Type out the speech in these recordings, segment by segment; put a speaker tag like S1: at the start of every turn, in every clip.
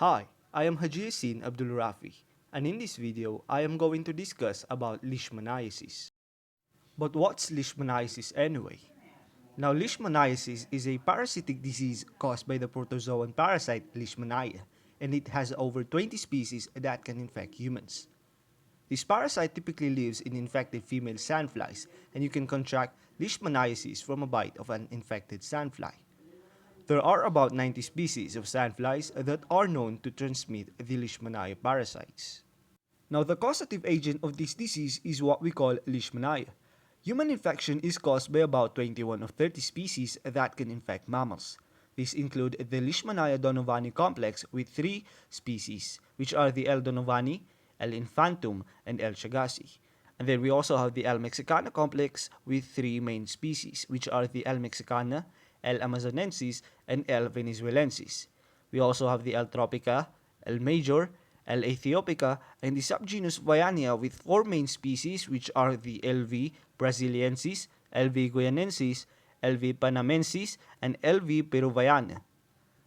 S1: Hi, I am Haji Yasin Abdul Rafi, and in this video, I am going to discuss about leishmaniasis. But what's leishmaniasis anyway? Now, leishmaniasis is a parasitic disease caused by the protozoan parasite Leishmania, and it has over 20 species that can infect humans. This parasite typically lives in infected female sandflies, and you can contract leishmaniasis from a bite of an infected sandfly. There are about 90 species of sandflies that are known to transmit the Leishmania parasites. Now, the causative agent of this disease is what we call Leishmania. Human infection is caused by about 21 of 30 species that can infect mammals. These include the Leishmania donovani complex with three species, which are the L. donovani, L. infantum, and L. chagassi. And then we also have the L. mexicana complex with three main species, which are the L. mexicana, L. amazonensis, and L. venezuelensis. We also have the L. tropica, L. major, L. Ethiopica, and the subgenus Viania with four main species which are the LV brasiliensis, LV guianensis, LV panamensis, and LV peruviana.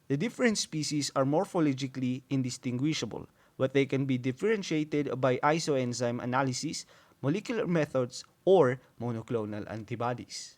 S1: The different species are morphologically indistinguishable, but they can be differentiated by isoenzyme analysis, molecular methods, or monoclonal antibodies.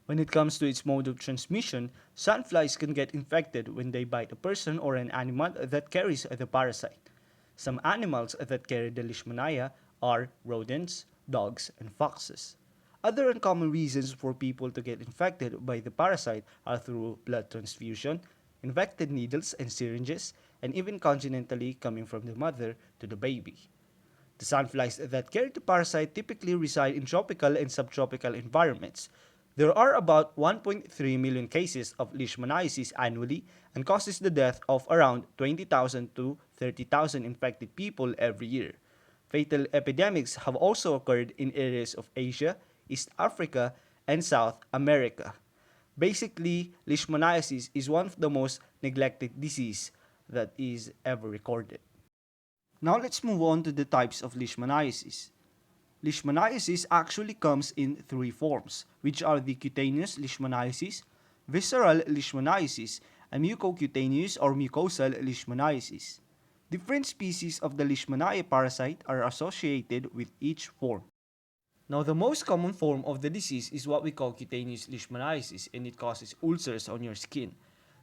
S1: When it comes to its mode of transmission, sandflies can get infected when they bite a person or an animal that carries the parasite. Some animals that carry the leishmania are rodents, dogs, and foxes. Other uncommon reasons for people to get infected by the parasite are through blood transfusion, infected needles and syringes, and even congenitally coming from the mother to the baby. The sandflies that carry the parasite typically reside in tropical and subtropical environments. There are about 1.3 million cases of leishmaniasis annually and causes the death of around 20,000 to 30,000 infected people every year. Fatal epidemics have also occurred in areas of Asia, East Africa, and South America. Basically, leishmaniasis is one of the most neglected diseases that is ever recorded. Now let's move on to the types of leishmaniasis. Leishmaniasis actually comes in three forms, which are the cutaneous leishmaniasis, visceral leishmaniasis, and mucocutaneous or mucosal leishmaniasis. Different species of the Leishmania parasite are associated with each form. Now, the most common form of the disease is what we call cutaneous leishmaniasis, and it causes ulcers on your skin.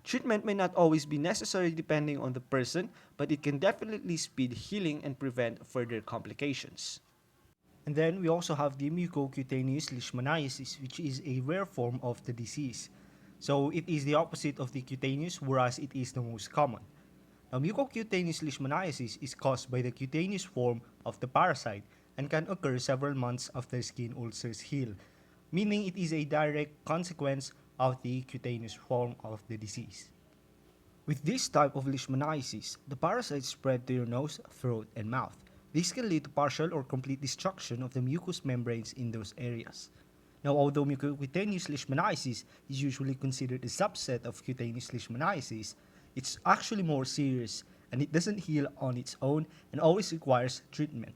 S1: Treatment may not always be necessary depending on the person, but it can definitely speed healing and prevent further complications. And then we also have the mucocutaneous leishmaniasis, which is a rare form of the disease. So it is the opposite of the cutaneous, whereas it is the most common. Now, mucocutaneous leishmaniasis is caused by the cutaneous form of the parasite and can occur several months after skin ulcers heal, meaning it is a direct consequence of the cutaneous form of the disease. With this type of leishmaniasis, the parasite spread to your nose, throat, and mouth. This can lead to partial or complete destruction of the mucous membranes in those areas. Now, although mucocutaneous leishmaniasis is usually considered a subset of cutaneous leishmaniasis, it's actually more serious and it doesn't heal on its own and always requires treatment.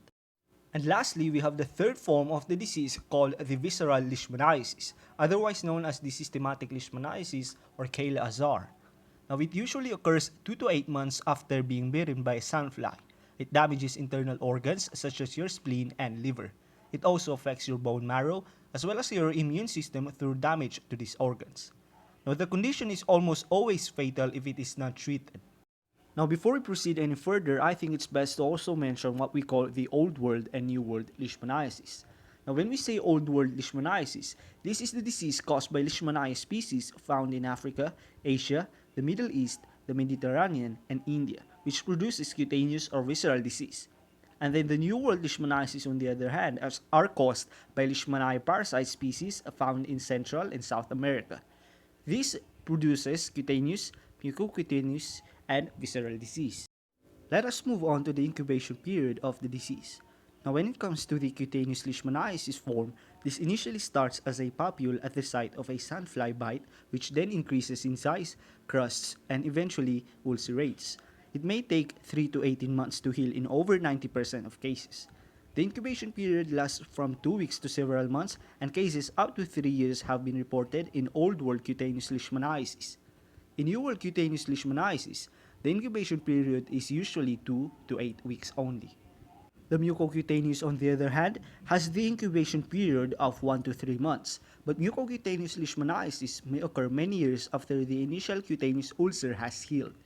S1: And lastly, we have the third form of the disease called the visceral leishmaniasis, otherwise known as the systematic leishmaniasis or Kala-Azar. Now, it usually occurs 2 to 8 months after being bitten by a sandfly. It damages internal organs such as your spleen and liver. It also affects your bone marrow as well as your immune system through damage to these organs. Now, the condition is almost always fatal if it is not treated. Now, before we proceed any further, I think it's best to also mention what we call the Old World and New World leishmaniasis. Now, when we say Old World leishmaniasis, this is the disease caused by Leishmania species found in Africa, Asia, the Middle East, the Mediterranean, and India, which produces cutaneous or visceral disease. And then the New World leishmaniasis, on the other hand, are caused by Leishmania parasite species found in Central and South America. This produces cutaneous, mucocutaneous, and visceral disease. Let us move on to the incubation period of the disease. Now, when it comes to the cutaneous leishmaniasis form, this initially starts as a papule at the site of a sandfly bite, which then increases in size, crusts, and eventually ulcerates. It may take 3 to 18 months to heal in over 90% of cases. The incubation period lasts from 2 weeks to several months, and cases up to 3 years have been reported in Old World cutaneous leishmaniasis. In New World cutaneous leishmaniasis, The incubation period is usually 2 to 8 weeks only. The mucocutaneous, on the other hand, has the incubation period of 1 to 3 months, but mucocutaneous leishmaniasis may occur many years after the initial cutaneous ulcer has healed.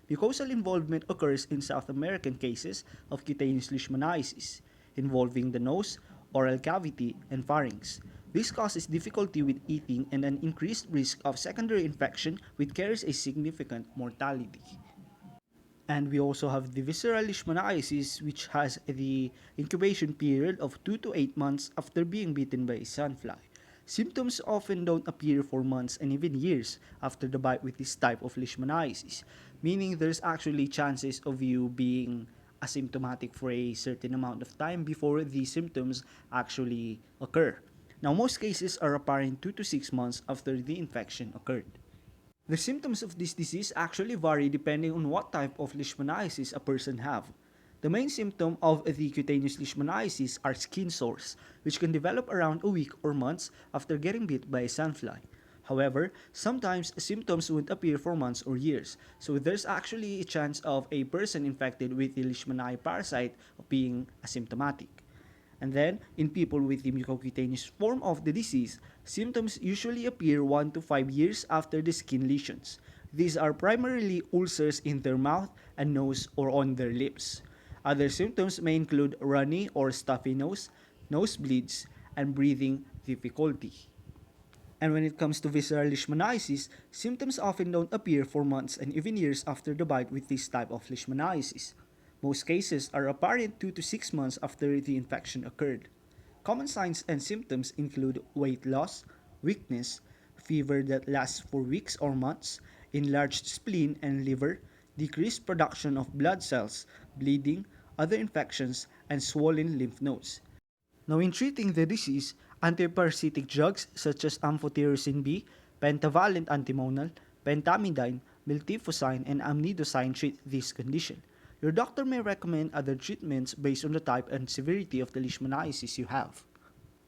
S1: Mucosal involvement occurs in South American cases of cutaneous leishmaniasis, involving the nose, oral cavity, and pharynx. This causes difficulty with eating and an increased risk of secondary infection, which carries a significant mortality. And we also have the visceral leishmaniasis, which has the incubation period of 2 to 8 months after being bitten by a sandfly. Symptoms often don't appear for months and even years after the bite with this type of leishmaniasis, meaning there's actually chances of you being asymptomatic for a certain amount of time before the symptoms actually occur. Now, most cases are apparent 2 to 6 months after the infection occurred. The symptoms of this disease actually vary depending on what type of leishmaniasis a person have. The main symptom of the cutaneous leishmaniasis are skin sores, which can develop around a week or months after getting bit by a sandfly. However, sometimes symptoms won't appear for months or years, so there's actually a chance of a person infected with the leishmaniasis parasite being asymptomatic. And then, in people with the mucocutaneous form of the disease, symptoms usually appear 1 to 5 years after the skin lesions. These are primarily ulcers in their mouth and nose or on their lips. Other symptoms may include runny or stuffy nose, nosebleeds, and breathing difficulty. And when it comes to visceral leishmaniasis, symptoms often don't appear for months and even years after the bite with this type of leishmaniasis. Most cases are apparent 2 to 6 months after the infection occurred. Common signs and symptoms include weight loss, weakness, fever that lasts for weeks or months, enlarged spleen and liver, decreased production of blood cells, bleeding, other infections, and swollen lymph nodes. Now, in treating the disease, antiparasitic drugs such as amphotericin B, pentavalent antimonal, pentamidine, miltefosine, and amnidosine treat this condition. Your doctor may recommend other treatments based on the type and severity of the leishmaniasis you have.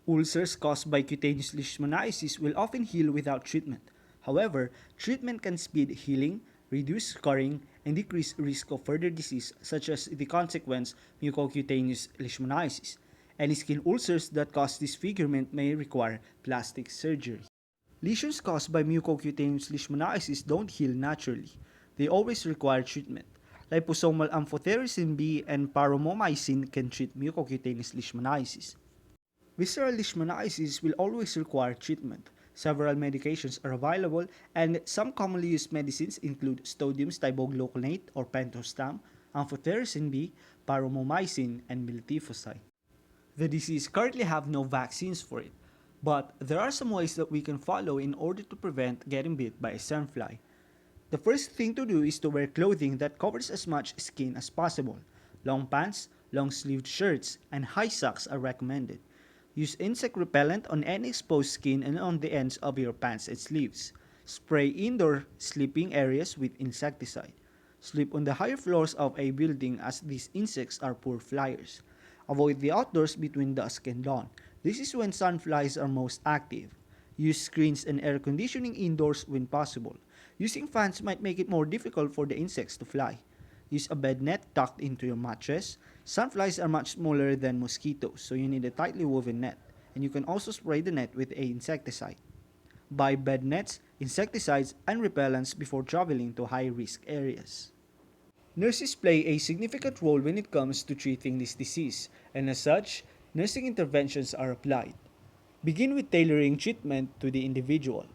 S1: Ulcers caused by cutaneous leishmaniasis will often heal without treatment. However, treatment can speed healing, reduce scarring, and decrease risk of further disease such as the consequence mucocutaneous leishmaniasis. Any skin ulcers that cause disfigurement may require plastic surgery. Lesions caused by mucocutaneous leishmaniasis don't heal naturally. They always require treatment. Liposomal amphotericin B and paromomycin can treat mucocutaneous leishmaniasis. Visceral leishmaniasis will always require treatment. Several medications are available, and some commonly used medicines include sodium stibogluconate or pentostam, amphotericin B, paromomycin, and miltefosine. The disease currently have no vaccines for it, but there are some ways that we can follow in order to prevent getting bit by a sandfly. The first thing to do is to wear clothing that covers as much skin as possible. Long pants, long-sleeved shirts, and high socks are recommended. Use insect repellent on any exposed skin and on the ends of your pants and sleeves. Spray indoor sleeping areas with insecticide. Sleep on the higher floors of a building as these insects are poor flyers. Avoid the outdoors between dusk and dawn. This is when sunflies are most active. Use screens and air conditioning indoors when possible. Using fans might make it more difficult for the insects to fly. Use a bed net tucked into your mattress. Sunflies are much smaller than mosquitoes, so you need a tightly woven net. And you can also spray the net with an insecticide. Buy bed nets, insecticides, and repellents before traveling to high-risk areas. Nurses play a significant role when it comes to treating this disease, and as such, nursing interventions are applied. Begin with tailoring treatment to the individual.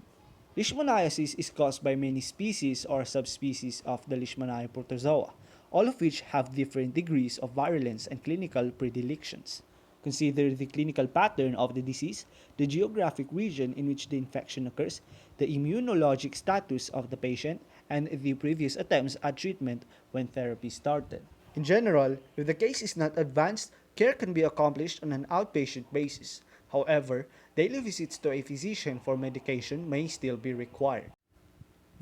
S1: Leishmaniasis is caused by many species or subspecies of the Leishmania protozoa, all of which have different degrees of virulence and clinical predilections. Consider the clinical pattern of the disease, the geographic region in which the infection occurs, the immunologic status of the patient, and the previous attempts at treatment when therapy started. In general, if the case is not advanced, care can be accomplished on an outpatient basis. However, daily visits to a physician for medication may still be required.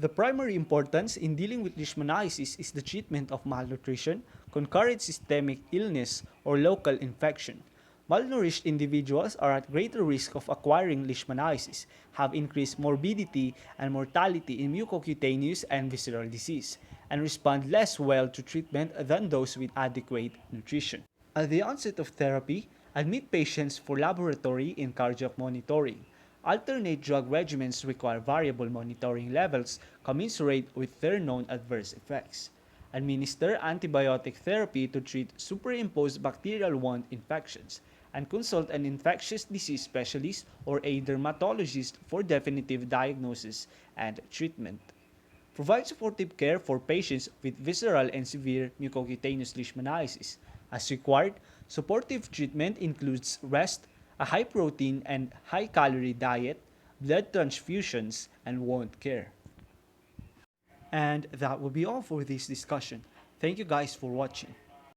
S1: The primary importance in dealing with leishmaniasis is the treatment of malnutrition, concurrent systemic illness, or local infection. Malnourished individuals are at greater risk of acquiring leishmaniasis, have increased morbidity and mortality in mucocutaneous and visceral disease, and respond less well to treatment than those with adequate nutrition. At the onset of therapy, admit patients for laboratory and cardiac monitoring. Alternate drug regimens require variable monitoring levels commensurate with their known adverse effects. Administer antibiotic therapy to treat superimposed bacterial wound infections, and consult an infectious disease specialist or a dermatologist for definitive diagnosis and treatment. Provide supportive care for patients with visceral and severe mucocutaneous leishmaniasis. As required, supportive treatment includes rest, a high protein and high calorie diet, blood transfusions, and wound care. And that will be all for this discussion. Thank you guys for watching.